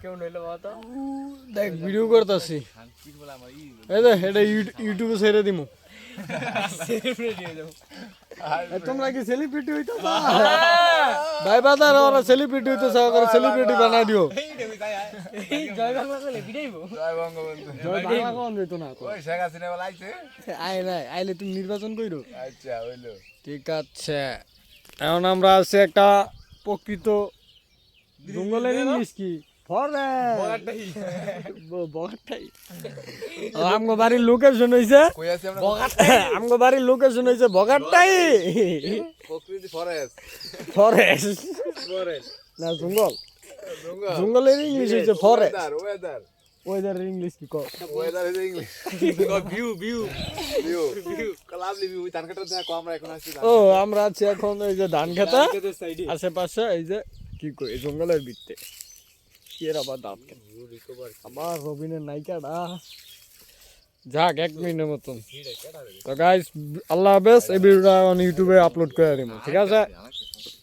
কেউ নইলো বাবা দেখ ভিডিও করতেছি এই যে এটা ইউটিউবে ছেড়ে দিমু তোমরা কি সেলিব্রিটি হইতো ভাই বাজার ওরা সেলিব্রিটি হইতো ওরা সেলিব্রিটি বানাই দিও জয় বাংলা বলে বিদাইবো জয় বঙ্গবন্ধু জয় বাংলা কোন হইতো না ওই শেখ হাসিনা বলে আইছে আয় নাই আইলে তুমি নির্বাচন কইরো আচ্ছা হইলো ঠিক আছে এখন আমরা আছি একটা প্রকৃত জঙ্গলের ইংলিশ কি বগাটাই আমগো বাড়ির লোকেশন হইছে কই আছি আমরা আমগো বাড়ির লোকেশন হইছে বগাটাই প্রকৃতি ফরেস্ট ফরেস্ট না জঙ্গল জঙ্গলের ইংলিশ হইছে ফরেস্ট ওয়েদার ওয়েদারের ইংলিশ কি কও weather is English view view lovely view ধান কাটার দেখো আমরা এখন আসছি ও আমরা আছি এখন এই যে ধান খেতা আশেপাশে এই যে কি কই জঙ্গলের ভিতরে কি এর আবার ধান খেত আমার রবিনের নায়িকাটা যাক 1 মিনিটের মতন তো গাইস আল্লাহ হাফেজ এই ভিডিওটা অন ইউটিউবে আপলোড করে দিব ঠিক আছে